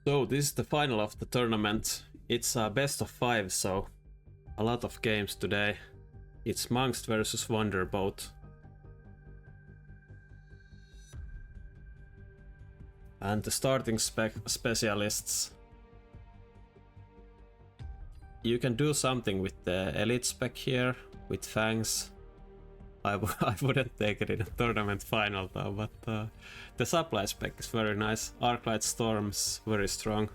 So this is the final of the tournament. It's a best of 5, so a lot of games today. It's Munqst versus Wonderboat. And the starting specialists. You can do something with the elite spec here, with fangs. I wouldn't take it in a tournament final though, but the supply spec is very nice. Arclight Storm's very strong.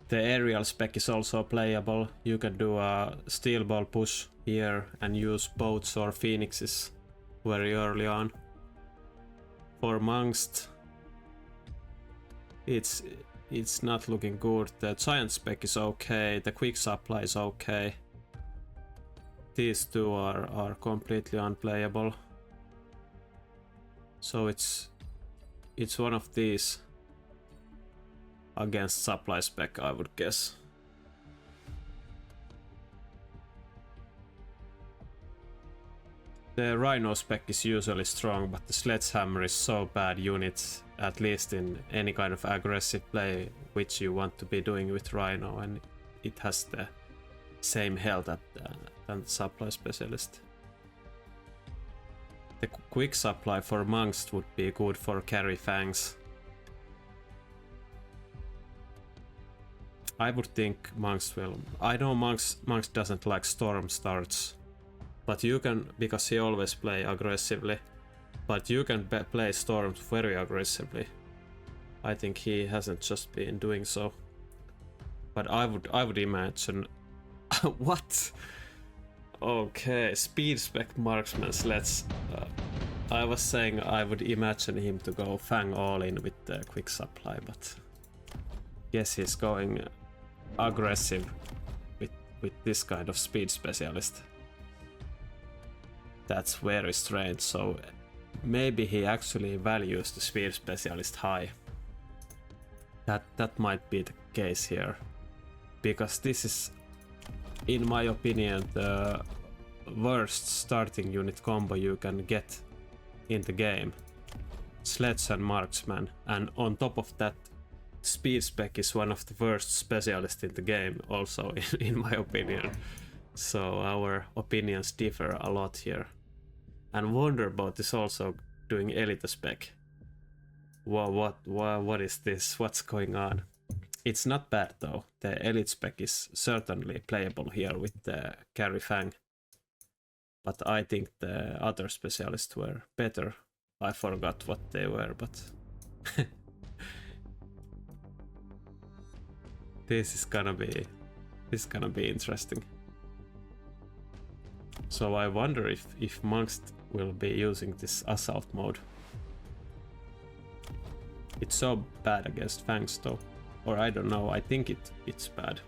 The aerial spec is also playable. You can do a steel ball push here and use boats or phoenixes very early on. For Munqst, it's not looking good. The giant spec is okay, the quick supply is okay. These two are completely unplayable. So it's one of these against supply spec, I would guess. The Rhino spec is usually strong, but the Sledgehammer is so bad unit, at least in any kind of aggressive play which you want to be doing with Rhino, and it has the same health than the supply specialist. The quick supply for Munqst would be good for carry fangs. I would think Munqst will. I know Munqst doesn't like storm starts, but you can, because he always play aggressively, but you can play storms very aggressively. I think he hasn't just been doing so. But I would imagine. What? Okay, speed spec marksman. Let's. I was saying I would imagine him to go fang all in with the quick supply, but yes, he's going aggressive with this kind of speed specialist. That's very strange. So maybe he actually values the speed specialist high. That might be the case here, because this is, in my opinion, the worst starting unit combo you can get in the game. Sledge and marksman, and on top of that, speed spec is one of the worst specialists in the game also, in my opinion. So our opinions differ a lot here. And Wonderboat is also doing elite spec. What is this? What's going on? It's not bad though. The elite spec is certainly playable here with the carry fang. But I think the other specialists were better. I forgot what they were, but this is gonna be interesting. So I wonder if Munqst will be using this assault mode. It's so bad against fangs though. Or I don't know, I think it's bad.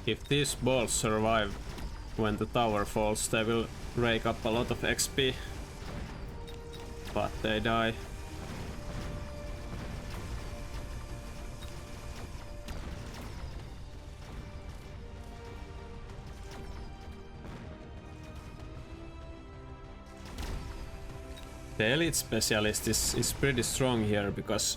If these balls survive when the tower falls, they will rake up a lot of XP. But they die. The elite specialist is pretty strong here, because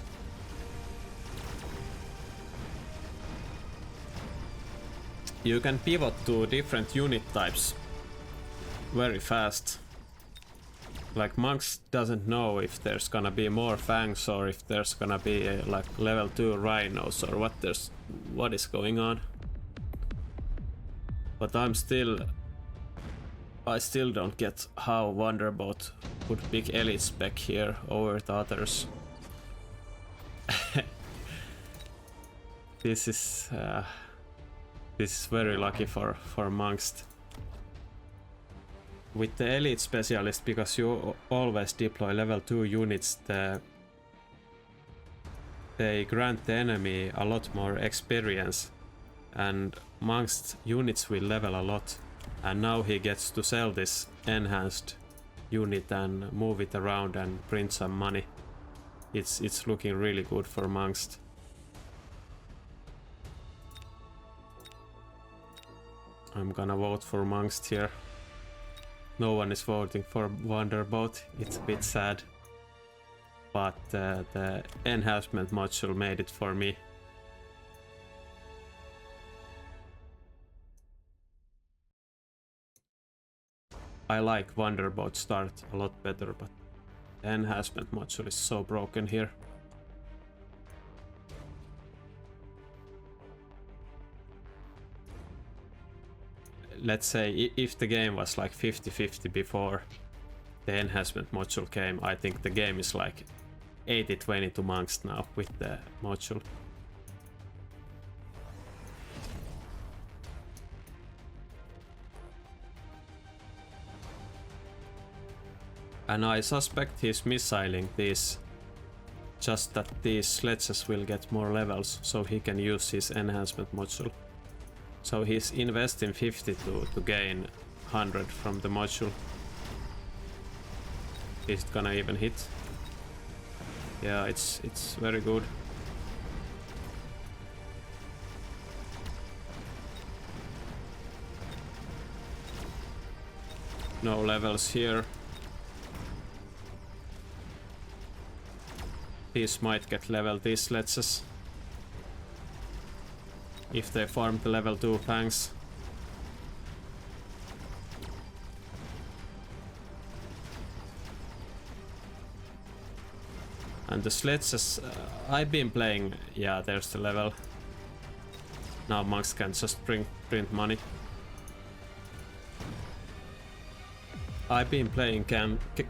you can pivot to different unit types very fast. Like Munqst doesn't know if there's gonna be more fangs or if there's gonna be like level 2 rhinos or what is going on. But I still don't get how Wonderboat would pick elite spec here over the others. This is very lucky for Munqst. With the elite specialist, because you always deploy level 2 units, they grant the enemy a lot more experience, and Munqst units will level a lot, and now he gets to sell this enhanced unit and move it around and print some money. It's looking really good for Munqst. I'm gonna vote for Munqst here. No one is voting for Wonderboat. It's a bit sad. But the enhancement module made it for me. I like Wonderboat start a lot better, but the enhancement module is so broken here. Let's say if the game was like 50-50 before the enhancement module came, I think the game is like 80-20 to Munqst now with the module. And I suspect he's missiling these, just that these sledges will get more levels so he can use his enhancement module. So he's investing 50 to gain 100 from the module. Is it gonna even hit? Yeah, it's very good. No levels here. These might get level, these sledges. If they farm the level 2 fangs. And the sledges, I've been playing, yeah, there's the level. Now Munqst can just print money. I've been playing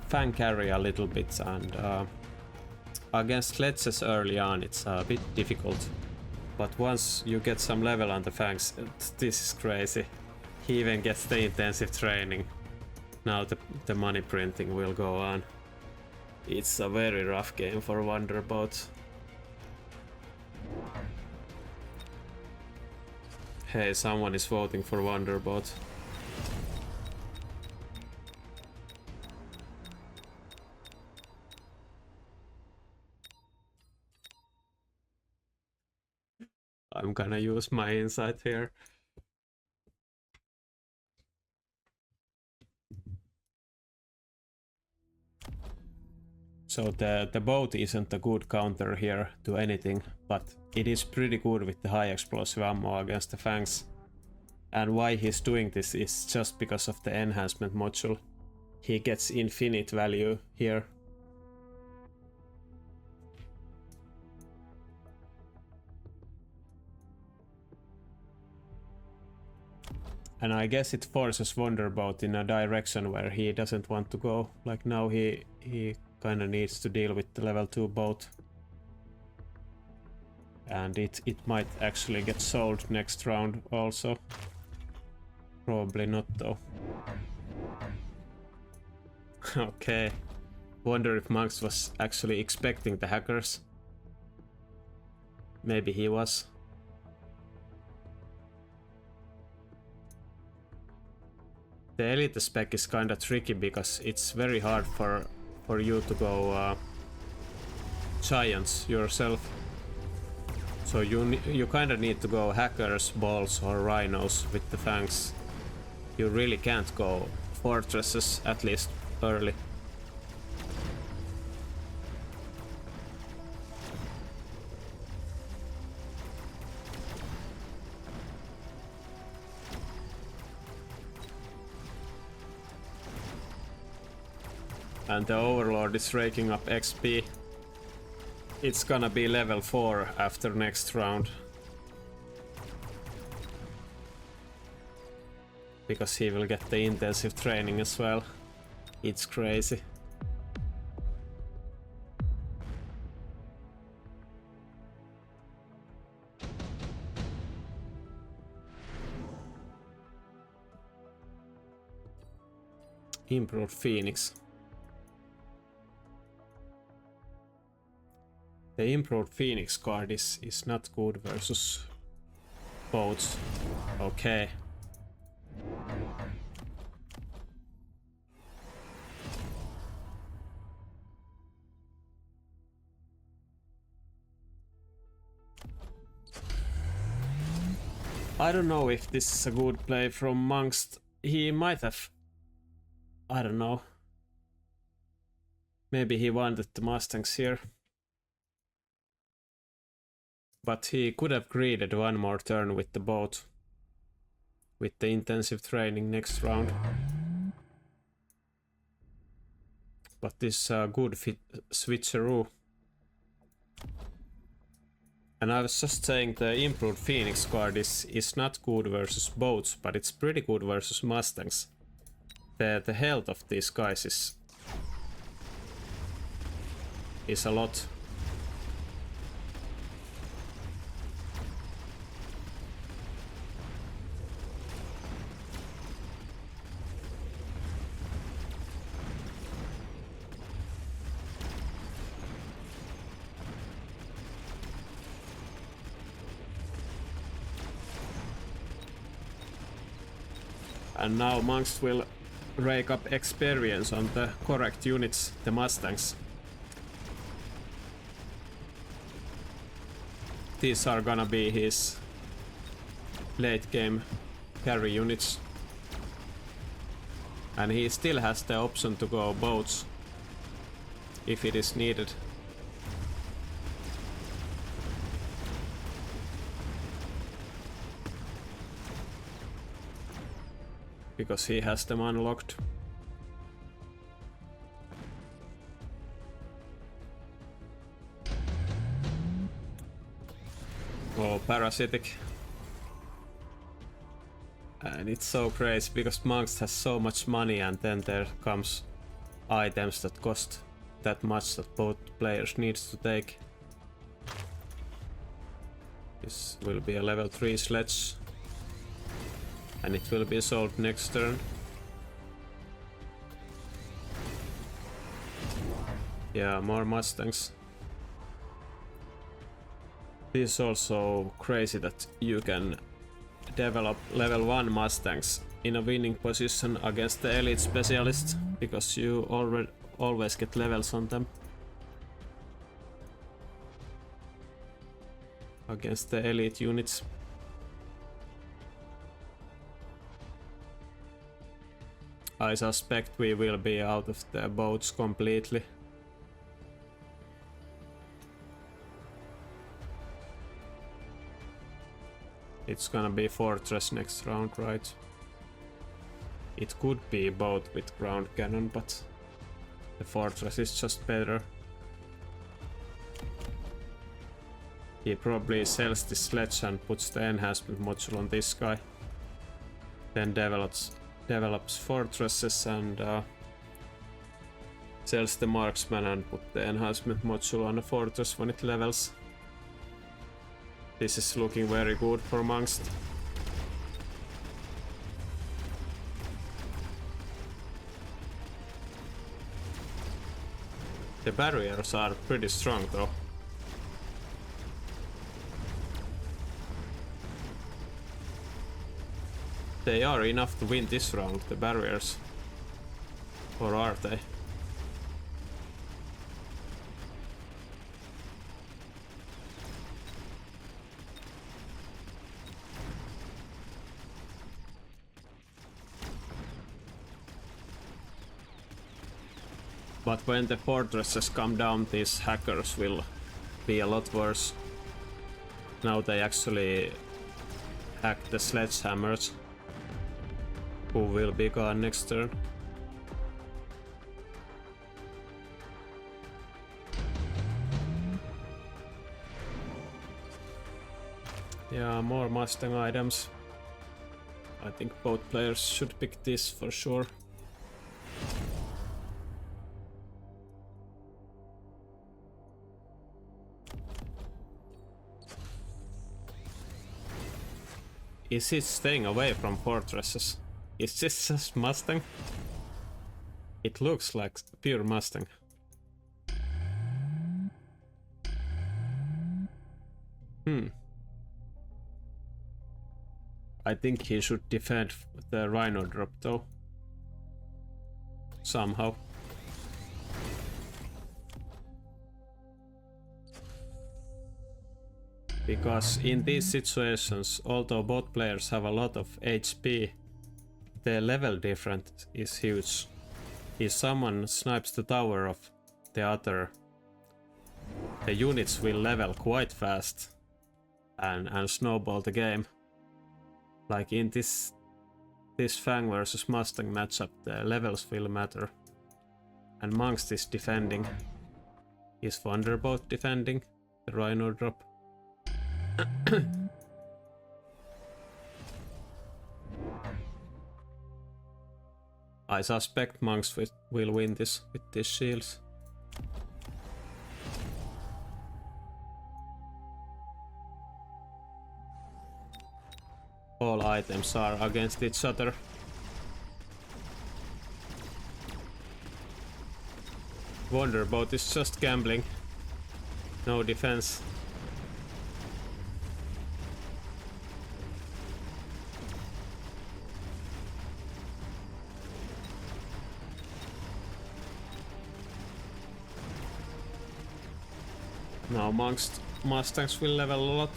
Fang Carry a little bit, and against sledges early on it's a bit difficult. But once you get some level on the fangs, this is crazy. He even gets the intensive training. Now the money printing will go on. It's a very rough game for Wonderboat. Hey, someone is voting for Wonderboat. I'm gonna use my insight here. So the boat isn't a good counter here to anything, but it is pretty good with the high explosive ammo against the fangs. And why he's doing this is just because of the enhancement module. He gets infinite value here. And I guess it forces Wonderboat in a direction where he doesn't want to go. Like now he kind of needs to deal with the level 2 boat. And it might actually get sold next round also. Probably not though. Okay. Wonder if Munqst was actually expecting the hackers. Maybe he was. The elite spec is kinda tricky because it's very hard for you to go giants yourself. So you kinda need to go hackers, balls or rhinos with the fangs. You really can't go fortresses, at least early. And the Overlord is raking up XP. It's gonna be level 4 after next round. Because he will get the intensive training as well. It's crazy. Improved Phoenix. The improved Phoenix card is not good versus boats. Okay. I don't know if this is a good play from Munqst. He might have... I don't know. Maybe he wanted the Mustangs here. But he could have greeded one more turn with the boat. With the intensive training next round. But this is a good switcheroo. And I was just saying the improved Phoenix card is not good versus boats, but it's pretty good versus Mustangs. The health of these guys is a lot. And now Munqst will rake up experience on the correct units, the Mustangs. These are gonna be his late game carry units. And he still has the option to go boats if it is needed. Because he has them unlocked. Oh, parasitic. And it's so crazy because Munqst has so much money, and then there comes items that cost that much that both players needs to take. This will be a level 3 sledge. And it will be sold next turn. Yeah, more Mustangs. It is also crazy that you can develop level 1 Mustangs in a winning position against the elite specialists, because you always get levels on them. Against the elite units. I suspect we will be out of the boats completely. It's gonna be fortress next round, right? It could be boat with ground cannon, but the fortress is just better. He probably sells the sledge and puts the enhancement module on this guy. Then develops fortresses and sells the marksman and put the enhancement module on the fortress when it levels. This is looking very good for Munqst. The barriers are pretty strong though. They are enough to win this round, the barriers. Or are they? But when the fortresses come down, these hackers will be a lot worse. Now they actually hack the sledgehammers, who will be gone next turn. Yeah, more Mustang items. I think both players should pick this for sure. Is he staying away from fortresses? Is this just Mustang? It looks like pure Mustang. I think he should defend the Rhino drop though. Somehow. Because in these situations, although both players have a lot of HP, the level difference is huge. If someone snipes the tower of the other, the units will level quite fast and snowball the game. Like in this Fang versus Mustang matchup, the levels will matter. And Munqst is defending. Is Wonderboat defending the Rhino drop? I suspect Munqst will win this with these shields. All items are against each other. Wonderboat is just gambling. No defense. Now Munqst Mustangs will level a lot.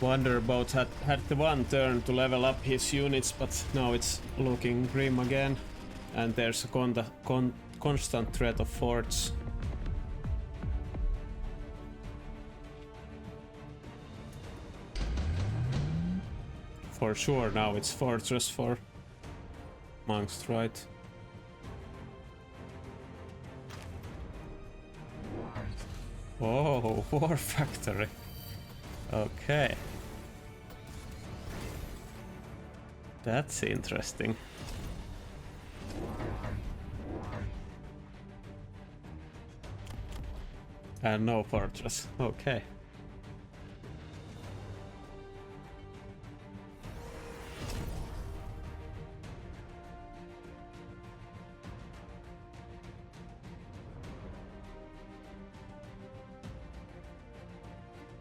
Wonderboat had the one turn to level up his units, but now it's looking grim again. And there's a constant threat of forts. For sure now it's fortress for Munqst, right? Oh, war factory. Okay. That's interesting. And no fortress. Okay.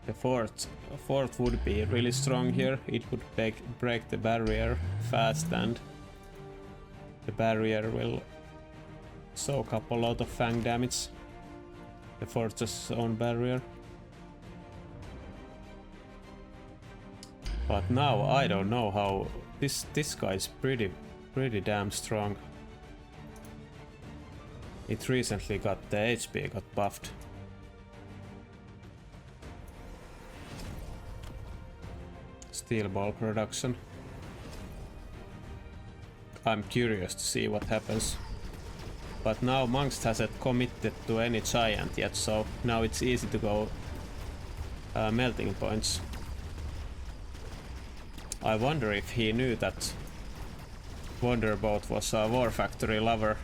The fort would be really strong here. It would break the barrier fast, and the barrier will soak up a lot of Fang damage. The fortress' own barrier. But now I don't know how this guy is pretty damn strong. It recently got the HP got buffed. Steel ball production. I'm curious to see what happens. But now Munqst hasn't committed to any giant yet, so now it's easy to go melting points. I wonder if he knew that Wonderboat was a war factory lover.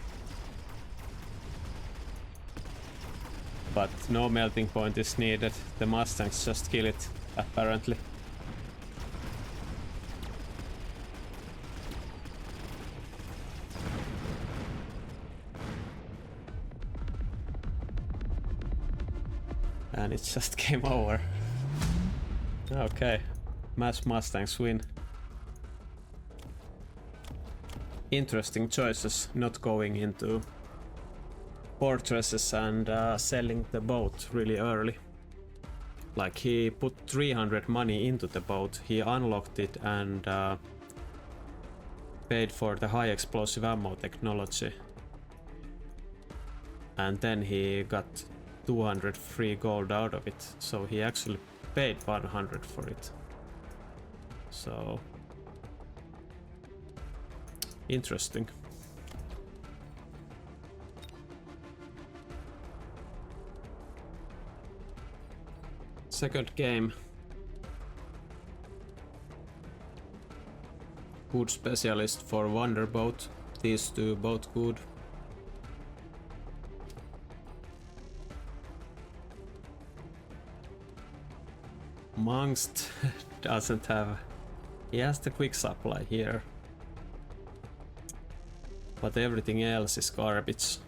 But no melting point is needed. The Mustangs just kill it, apparently. And it's just game over. Okay, mass Mustangs win. Interesting choices, not going into fortresses and selling the boat really early. Like, he put 300 money into the boat, he unlocked it and paid for the high explosive ammo technology. And then he got 200 free gold out of it, so he actually paid 100 for it. So interesting. Second game. Good specialist for Wonderboat. These two both good. Munqst doesn't have... He has the quick supply here. But everything else is garbage.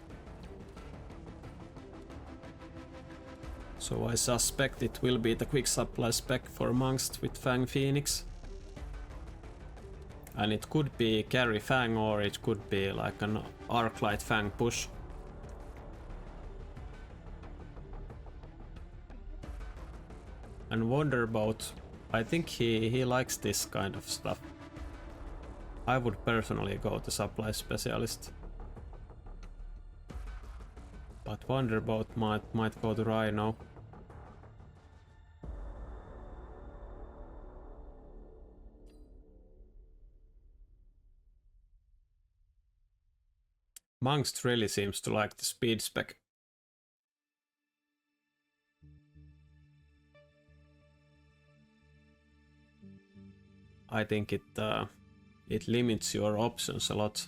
So I suspect it will be the quick supply spec for Munqst with Fang Phoenix. And it could be carry Fang or it could be like an Arclight Fang push. And Wonderboat, I think he likes this kind of stuff. I would personally go to supply specialist. But Wonderboat might go to Rhino. Munqst really seems to like the speed spec. I think it limits your options a lot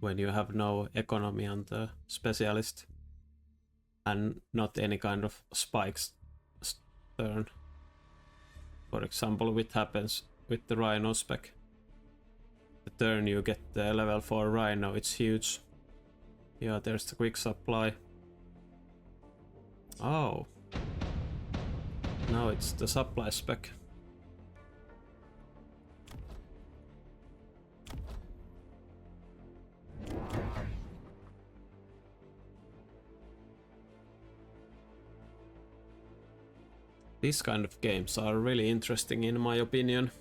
when you have no economy on the specialist and not any kind of spikes turn. For example, what happens with the Rhino spec. The turn you get the level 4 Rhino, it's huge. Yeah, there's the quick supply. Oh. Now it's the supply spec. These kind of games are really interesting in my opinion.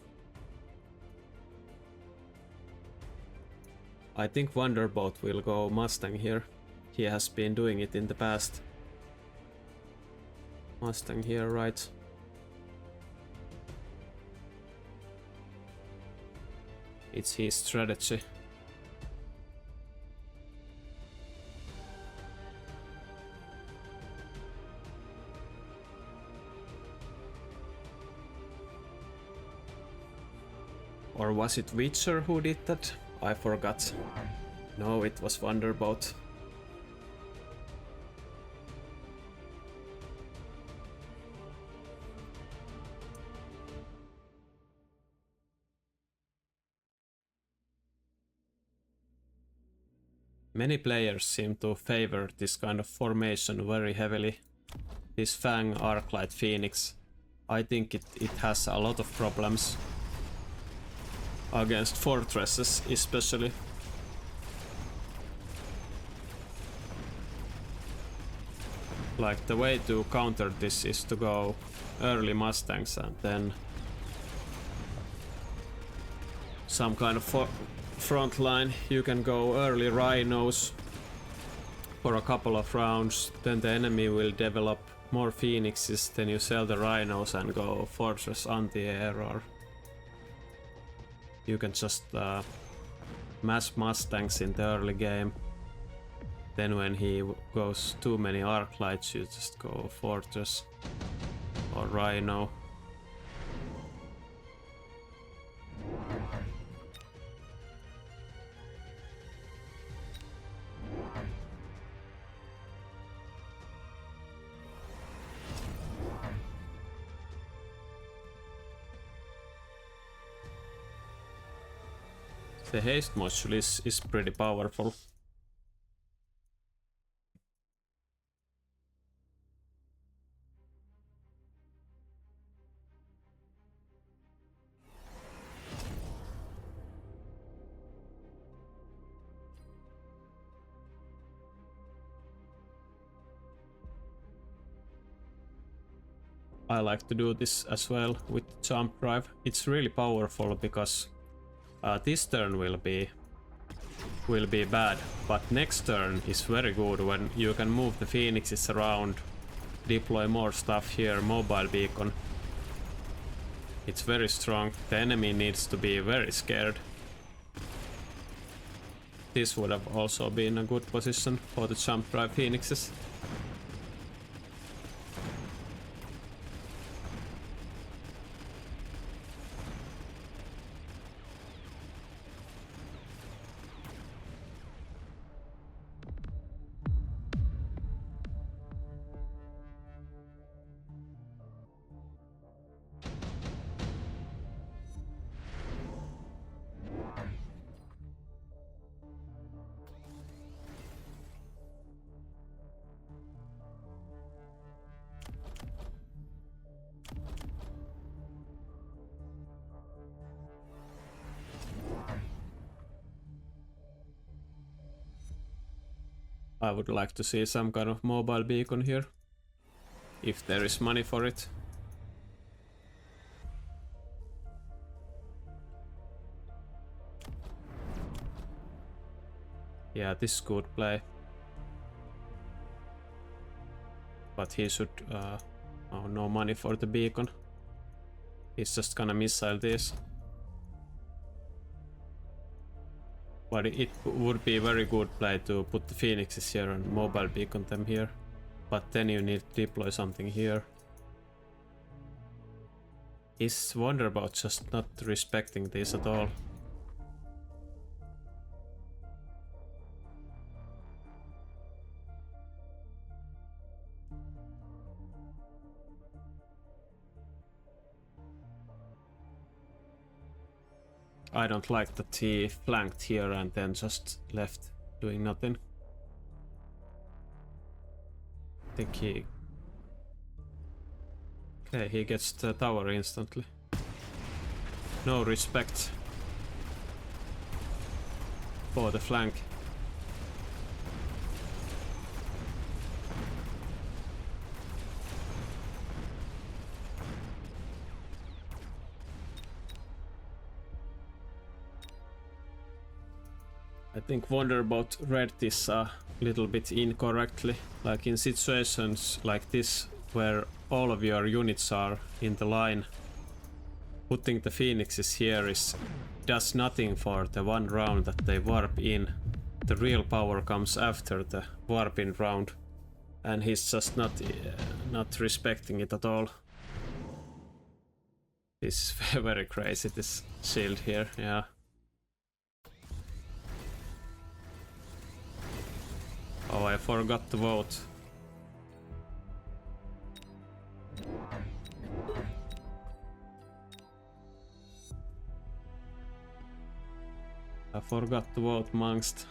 I think Wonderboat will go Mustang here. He has been doing it in the past. Mustang here, right? It's his strategy. Or was it Witcher who did that? I forgot. No, it was Wonderboat. Many players seem to favor this kind of formation very heavily. This Fang Arclight Phoenix. I think it has a lot of problems. Against fortresses especially. Like the way to counter this is to go early Mustangs and then some kind of front line. You can go early Rhinos for a couple of rounds, then the enemy will develop more Phoenixes, then you sell the Rhinos and go Fortress anti-air, or you can just mass Mustangs in the early game. Then when he goes too many Arclights, you just go Fortress or Rhino. The haste module is pretty powerful. I like to do this as well with the jump drive. It's really powerful because this turn will be bad, but next turn is very good when you can move the Phoenixes around, deploy more stuff here, mobile beacon. It's very strong. The enemy needs to be very scared. This would have also been a good position for the jump drive Phoenixes. I would like to see some kind of mobile beacon here, if there is money for it. Yeah, this could play. But he should... oh, no money for the beacon. He's just gonna missile this. But it would be a very good play to put the phoenixes here and mobile beacon them here. But then you need to deploy something here. Is Wonderboat just not respecting this at all? I don't like that he flanked here and then just left doing nothing. I think he... Okay, he gets the tower instantly. No respect for the flank. I think Wonderboat read this a little bit incorrectly. Like in situations like this, where all of your units are in the line, putting the phoenixes here does nothing for the one round that they warp in. The real power comes after the warping round, and he's just not respecting it at all. This is very crazy, this shield here, yeah. Oh, I forgot to vote. I forgot to vote Munqst.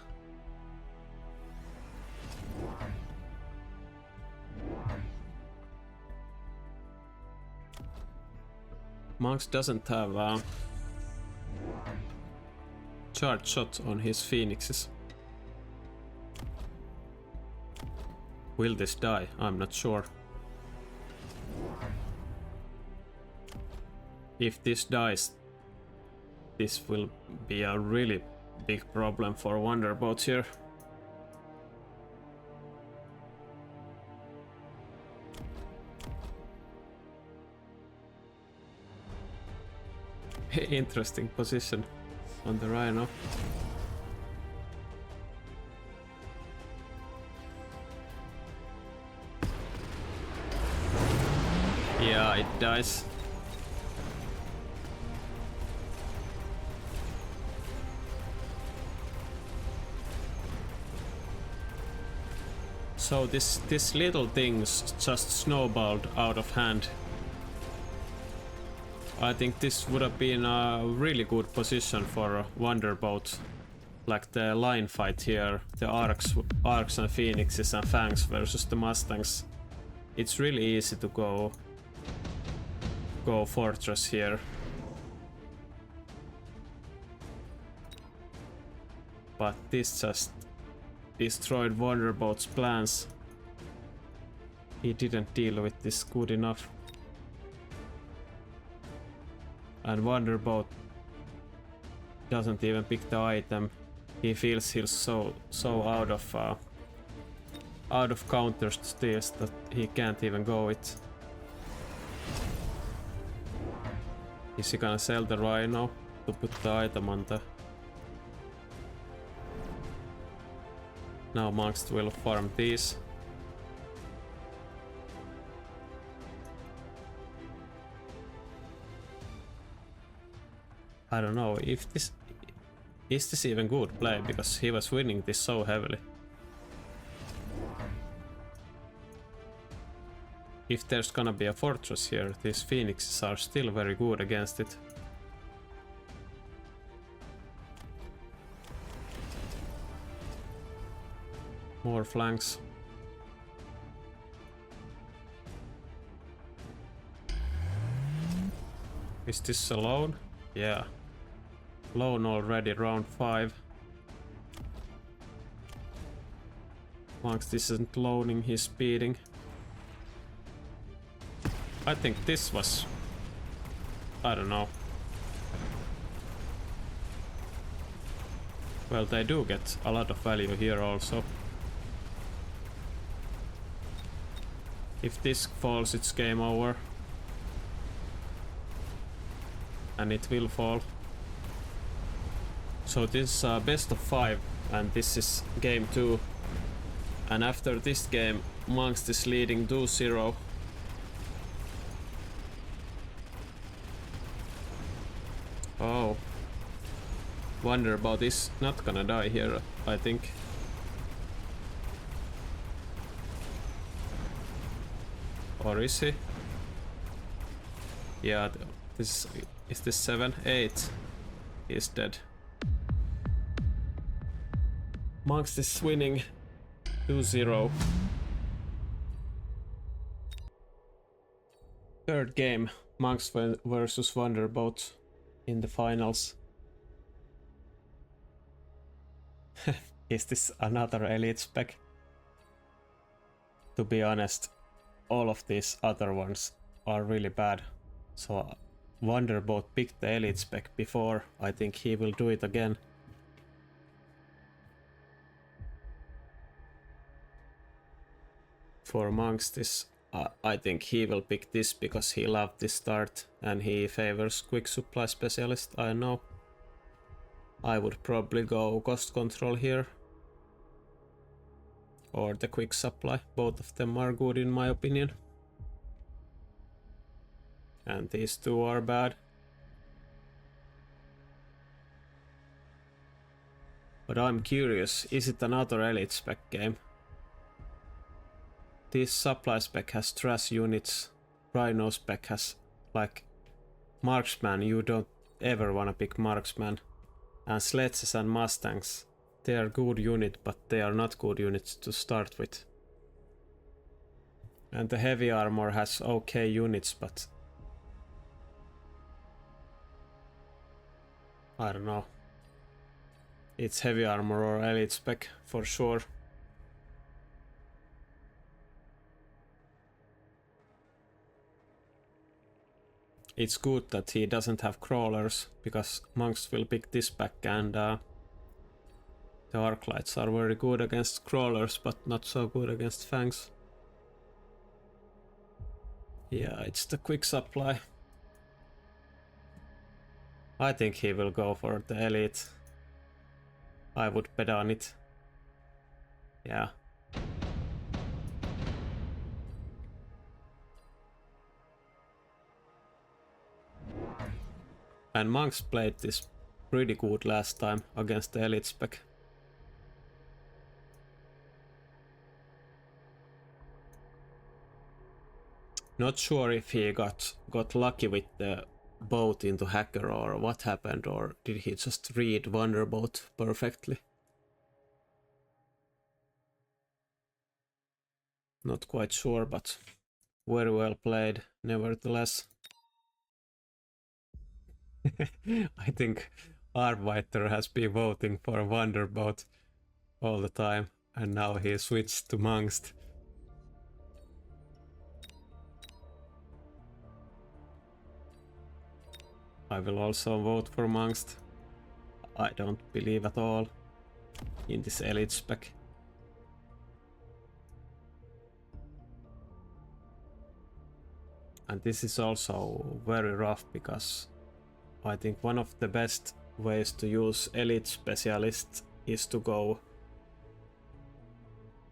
Munqst doesn't have a charge shot on his phoenixes. Will this die? I'm not sure. If this dies, this will be a really big problem for Wonderboat here. Interesting position on the Rhino. Yeah, it dies. So this little thing's just snowballed out of hand. I think this would have been a really good position for a Wonderboat. Like the line fight here, the Arcs and Phoenixes and Fangs versus the Mustangs. It's really easy to go Fortress here. But this just destroyed Wonderboat's plans. He didn't deal with this good enough. And Wonderboat doesn't even pick the item. He feels he's so out of counters to steals that he can't even go it. Is he gonna sell the Rhino to put the item on the... Now Munqst will farm these. I don't know if this... Is this even good play, because he was winning this so heavily. If there's gonna be a fortress here, these phoenixes are still very good against it. More flanks. Is this alone? Yeah. Lone already, round 5. Munqst isn't loading, he's speeding. I think this was... I don't know. Well, they do get a lot of value here also. If this falls, it's game over. And it will fall. So this is best of 5, and this is game 2. And after this game, Munqst is leading 2-0. Oh. Wonderboat is not gonna die here, I think. Or is he? Yeah, this is this 7? 8. He's dead. Munqst is winning 2-0. Third game, Munqst versus Wonderboat in the finals. Is this another elite spec? To be honest, all of these other ones are really bad. So Wonderboat picked the elite spec before. I think he will do it again. For Munqst this, I think he will pick this because he loved this start and he favors quick supply specialist. I know. I would probably go cost control here. Or the quick supply. Both of them are good in my opinion. And these two are bad. But I'm curious, is it another elite spec game? This supply spec has trash units. Rhino spec has like marksman. You don't ever wanna pick marksman. And sledges and mustangs. They are good unit, but they are not good units to start with. And the heavy armor has okay units, but I don't know. It's heavy armor or elite spec for sure. It's good that he doesn't have crawlers, because Munqst will pick this back, and the arc lights are very good against crawlers, but not so good against fangs. Yeah, it's the quick supply. I think he will go for the elite. I would bet on it. Yeah. And Munqst played this pretty good last time against the elite spec. Not sure if he got lucky with the boat into hacker or what happened, or did he just read Wonderboat perfectly? Not quite sure, but very well played nevertheless. I think Arbiter has been voting for Wonderboat all the time, and now he switched to Munqst. I will also vote for Munqst. I don't believe at all in this elite spec. And this is also very rough, because I think one of the best ways to use elite specialists is to go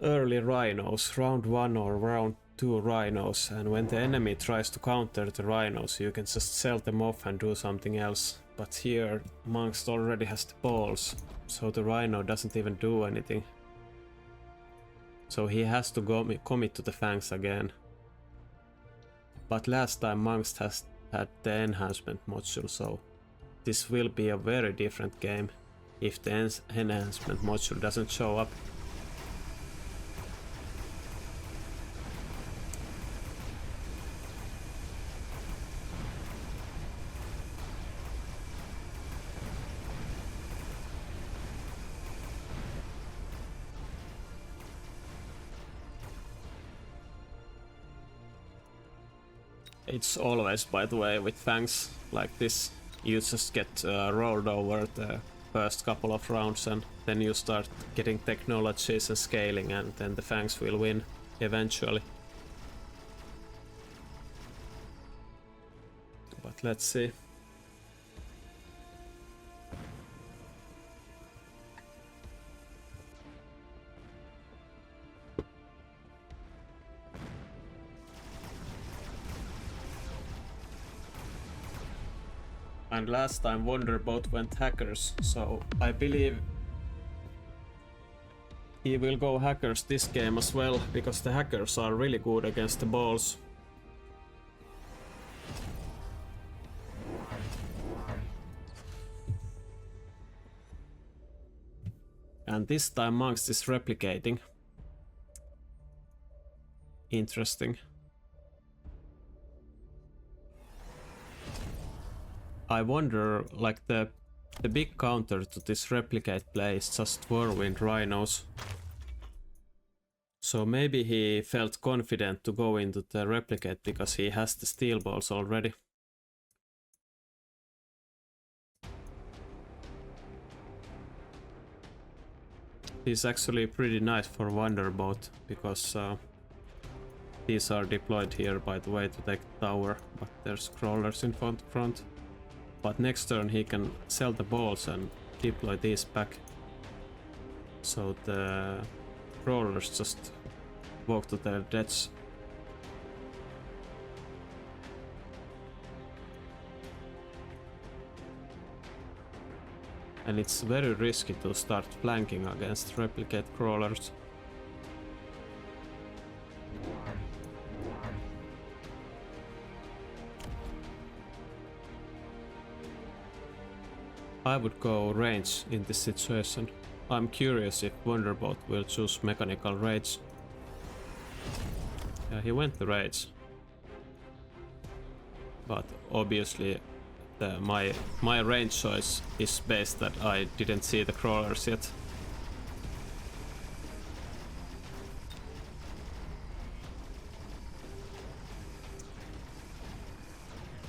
early rhinos, round 1 or round 2 rhinos, and when the enemy tries to counter the rhinos, you can just sell them off and do something else. But here Munqst already has the balls, so the rhino doesn't even do anything. So he has to go commit to the fangs again. But last time Munqst has had the enhancement module, so this will be a very different game if the enhancement module doesn't show up. It's always, by the way, with fangs like this, you just get rolled over the first couple of rounds and then you start getting technologies and scaling, and then the fangs will win eventually. But let's see. And last time Wonderboat went hackers, so I believe he will go hackers this game as well, because the hackers are really good against the balls. And this time Munqst is replicating. Interesting. I wonder, like the big counter to this replicate play is just Whirlwind Rhinos. So maybe he felt confident to go into the replicate because he has the steel balls already. He's actually pretty nice for Wonderboat because these are deployed here, by the way, to take the tower, but there's crawlers in front. But next turn he can sell the balls and deploy these back. So the crawlers just walk to their deaths. And it's very risky to start flanking against replicate crawlers. I would go range in this situation. I'm curious if Wonderboat will choose mechanical rage. Yeah, he went to rage. But obviously my range choice is based that I didn't see the crawlers yet.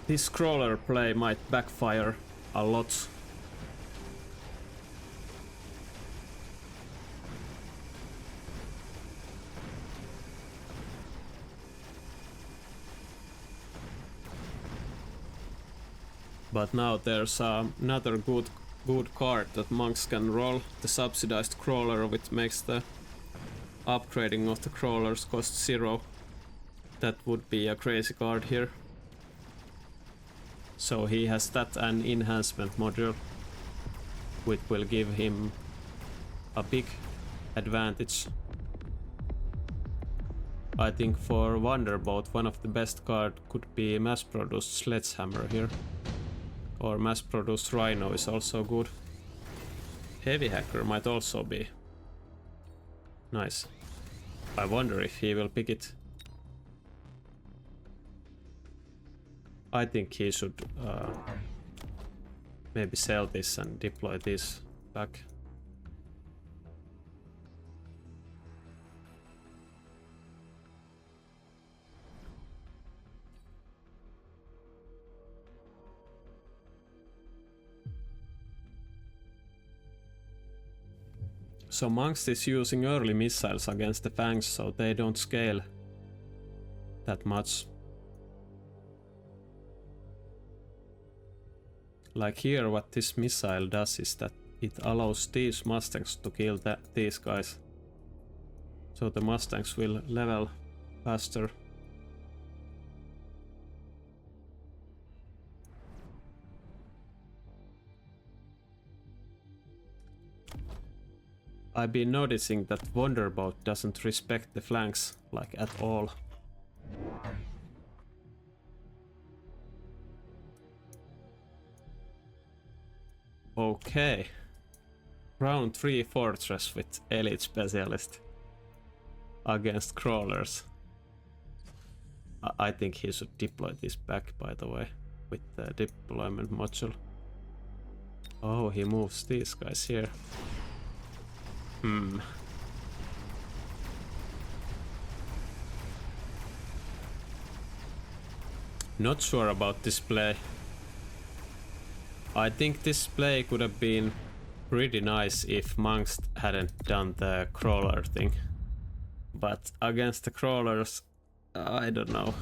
This crawler play might backfire a lot. But now there's another good card that Munqst can roll, the subsidized crawler, which makes the upgrading of the crawlers cost 0. That would be a crazy card here. So he has that and enhancement module, which will give him a big advantage. I think for Wonderboat one of the best cards could be mass-produced Sledgehammer here. Or mass-produced Rhino is also good. Heavy Hacker might also be nice. I wonder if he will pick it. I think he should maybe sell this and deploy this back. So Munqst is using early missiles against the fangs, so they don't scale that much. Like here, what this missile does is that it allows these Mustangs to kill these guys. So the Mustangs will level faster. I've been noticing that Wonderboat doesn't respect the flanks, like, at all. Okay. Round 3 Fortress with Elite Specialist against crawlers. I think he should deploy this back, by the way, with the deployment module. Oh, he moves these guys here. Not sure about this play. I think this play could have been pretty nice if Munqst hadn't done the crawler thing. But against the crawlers, I don't know.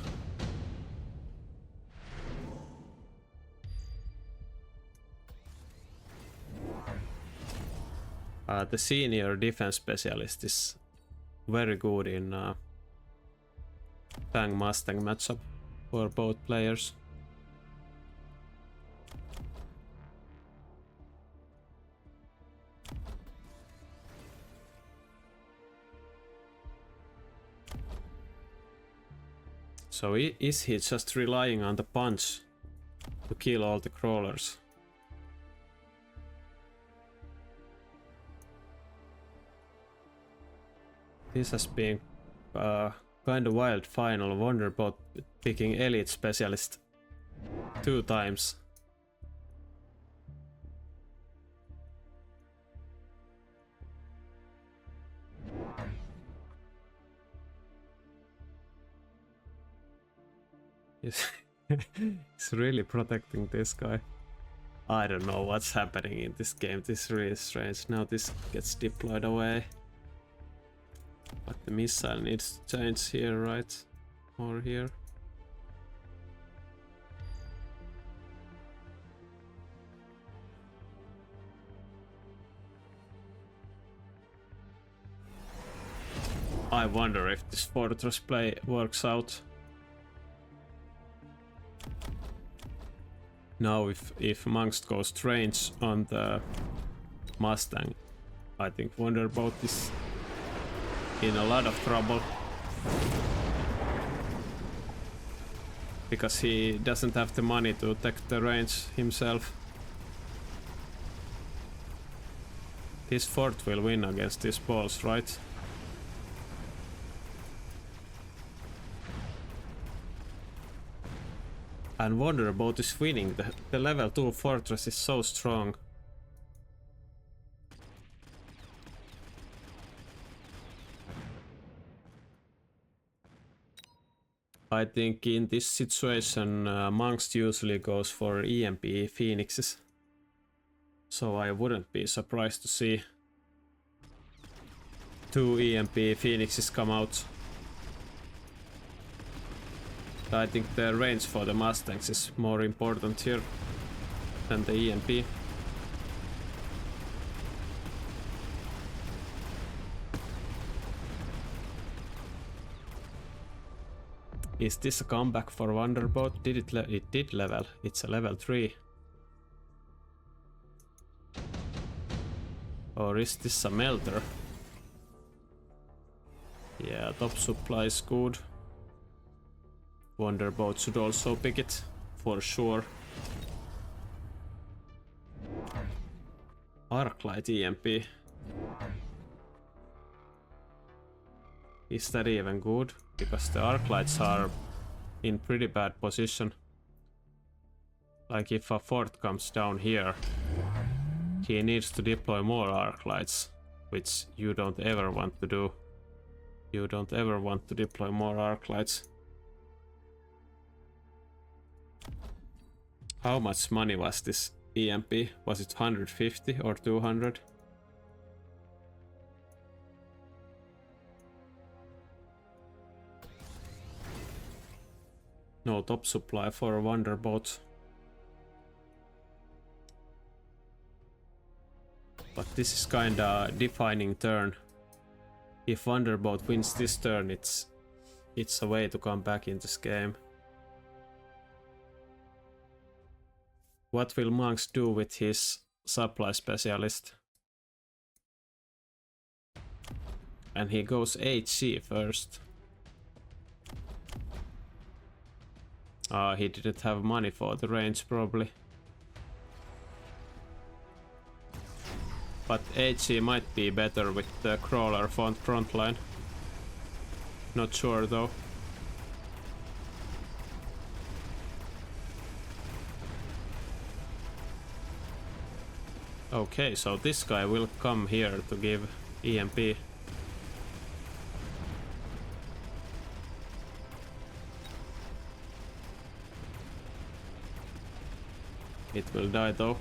The senior defense specialist is very good in Fang Mustang matchup for both players. So is he just relying on the punch to kill all the crawlers? This has been kind of wild final. Wonderboat picking elite specialist 2 times. He's really protecting this guy. I don't know what's happening in this game. This is really strange. Now this gets deployed away. But the missile needs to change here, right? Or here. I wonder if this fortress play works out. Now if Munqst goes range on the Mustang, I think Wonderboat is in a lot of trouble. Because he doesn't have the money to take the range himself. This fort will win against these balls, right? And Wonderboat is winning. The level 2 fortress is so strong. I think in this situation Munqst usually goes for EMP phoenixes. So I wouldn't be surprised to see 2 EMP phoenixes come out. I think the range for the Mustangs is more important here than the EMP. Is this a comeback for Wonderboat? Did it did level. It's a level 3. Or is this a melter? Yeah, top supply is good. Wonderboat should also pick it, for sure. Arclight EMP. Is that even good? Because the Arclights are in pretty bad position. Like if a fort comes down here, he needs to deploy more Arclights, which you don't ever want to do. You don't ever want to deploy more Arclights. How much money was this EMP? Was it 150 or 200? No top supply for Wonderboat. But this is kinda defining turn. If Wonderboat wins this turn, it's a way to come back in this game. What will Munqst do with his supply specialist? And he goes HC first. He didn't have money for the range probably. But HC might be better with the crawler front line. Not sure though. Okay, so this guy will come here to give EMP. It will die though.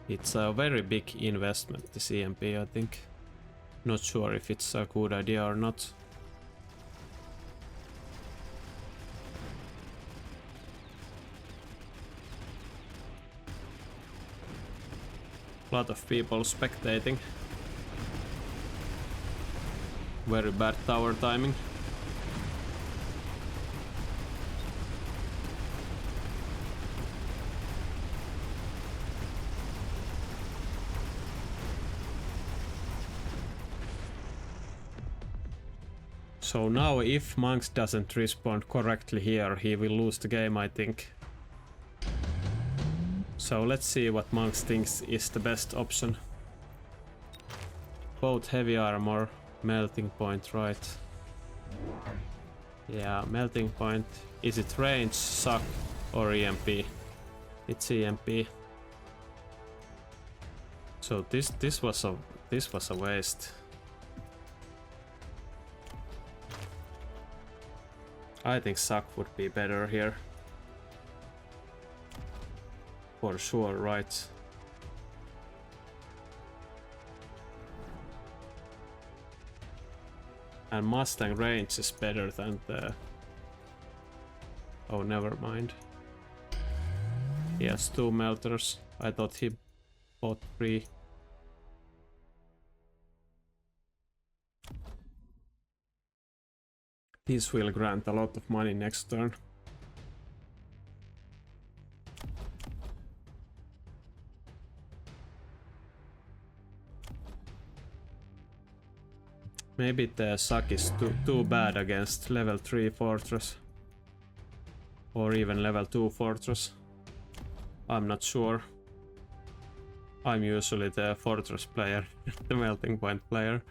It's a very big investment, this EMP, I think. Not sure if it's a good idea or not. A lot of people spectating. Very bad tower timing. So now if Munqst doesn't respond correctly here, he will lose the game, I think. So let's see what Munqst thinks is the best option. Both heavy armor, melting point, right? Yeah, melting point. Is it range, suck, or EMP? It's EMP. So this was a waste. I think suck would be better here. For sure, right? And Mustang range is better than the... Oh, never mind. He has 2 melters. I thought he bought 3. This will grant a lot of money next turn. Maybe the suck is too bad against level 3 fortress. Or even level 2 fortress. I'm not sure. I'm usually the fortress player, the melting point player.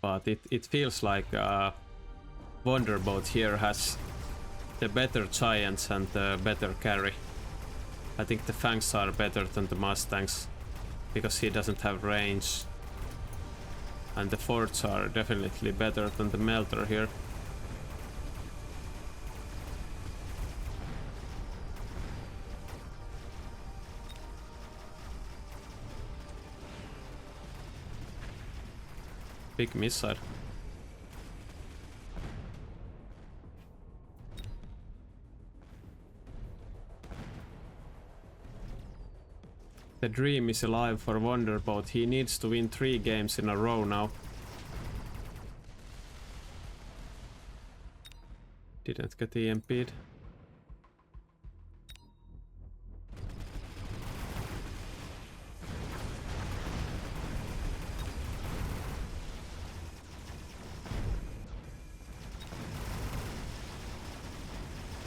But it feels like Wonderboat here has the better giants and the better carry. I think the Fangs are better than the Mustangs because he doesn't have range. And the forts are definitely better than the Melter here. Big missile. The dream is alive for Wonderboat. He needs to win 3 games in a row now. Didn't get EMP'd.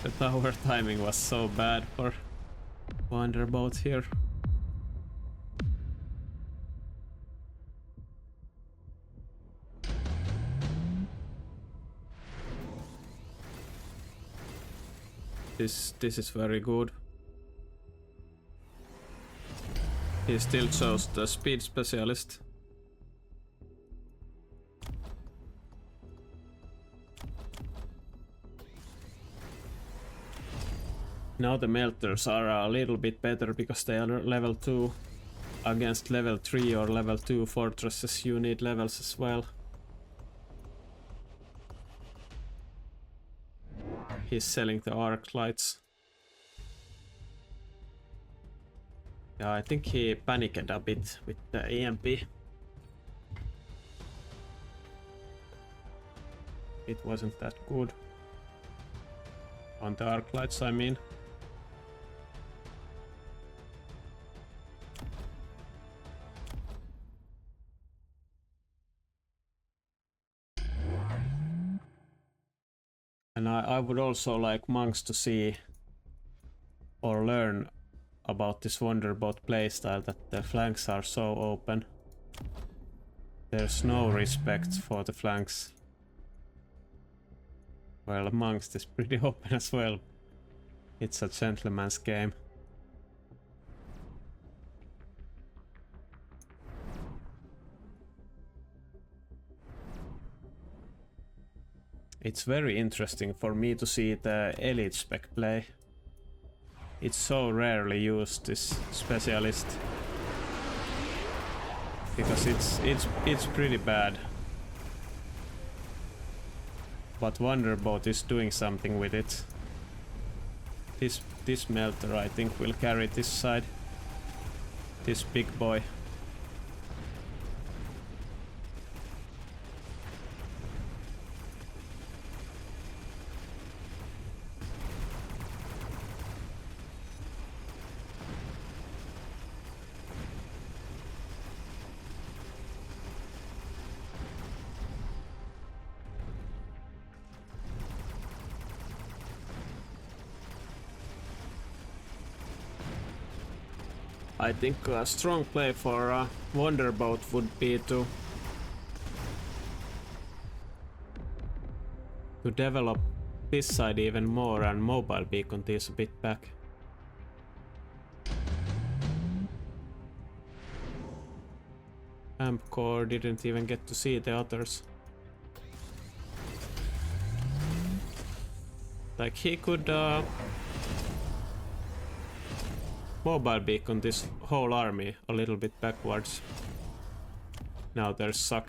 The tower timing was so bad for Wonderboat here. This is very good. He still chose the speed specialist. Now the melters are a little bit better because they are level 2. Against level 3 or level 2 fortresses you need levels as well. He's selling the arc lights. Yeah, I think he panicked a bit with the EMP. It wasn't that good. On the arc lights, I mean. And I would also like Munqst to see or learn about this Wonderboat playstyle, that the flanks are so open. There's no respect for the flanks. Well, Munqst is pretty open as well. It's a gentleman's game. It's very interesting for me to see the elite spec play. It's so rarely used, this specialist, because it's pretty bad. But Wonderboat is doing something with it. This melter, I think, will carry this side. This big boy. I think a strong play for Wonderboat would be to develop this side even more and mobile beacon this a bit back. Amp core didn't even get to see the others. Like he could mobile beacon this whole army a little bit backwards. Now there's suck.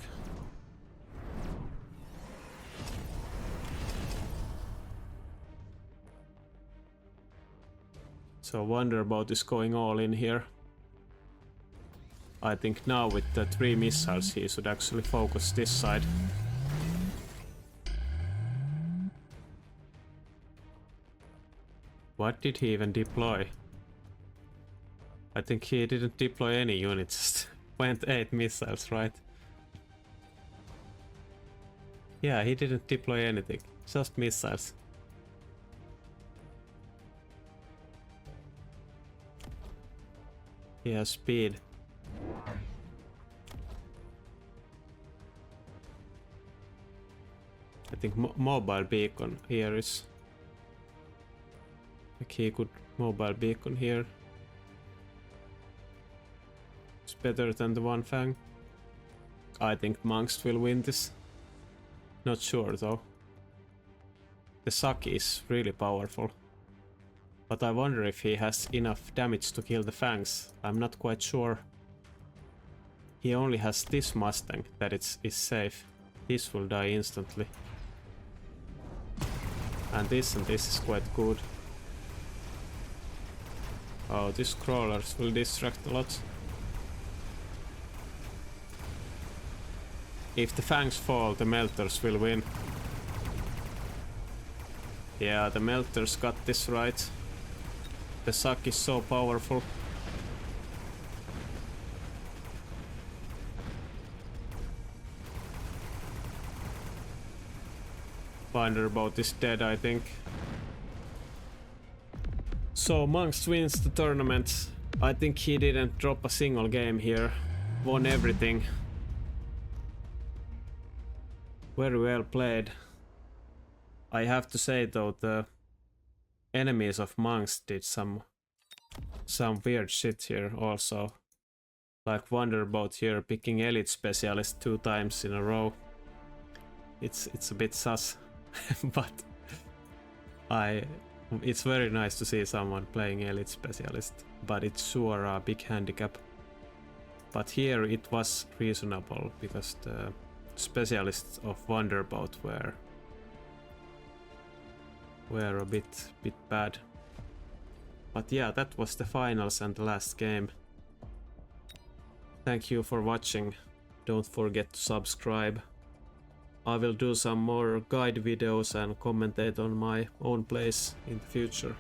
So Wonderboat is going all in here. I think now with the 3 missiles he should actually focus this side. What did he even deploy? I think he didn't deploy any units, just went 8 missiles, right? Yeah, he didn't deploy anything, just missiles. He has speed. I think mobile beacon here is... Like he could mobile beacon here. It's better than the one fang. I think Munqst will win this. Not sure though. The suck is really powerful. But I wonder if he has enough damage to kill the fangs. I'm not quite sure. He only has this Mustang that is safe. This will die instantly. And this is quite good. Oh, these crawlers will distract a lot. If the fangs fall, the melters will win. Yeah, the melters got this right. The suck is so powerful. Wonderboat is dead, I think. So Munqst wins the tournament. I think he didn't drop a single game here. Won everything. Very well played. I have to say though, the enemies of Munqst did some weird shit here also. Like Wonderboat here picking elite specialist 2 times in a row. It's a bit sus. But it's very nice to see someone playing elite specialist, but it's sure a big handicap. But here it was reasonable because the specialists of Wonderboat were a bit bad. But yeah, that was the finals and the last game. Thank you for watching. Don't forget to subscribe. I will do some more guide videos and commentate on my own plays in the future.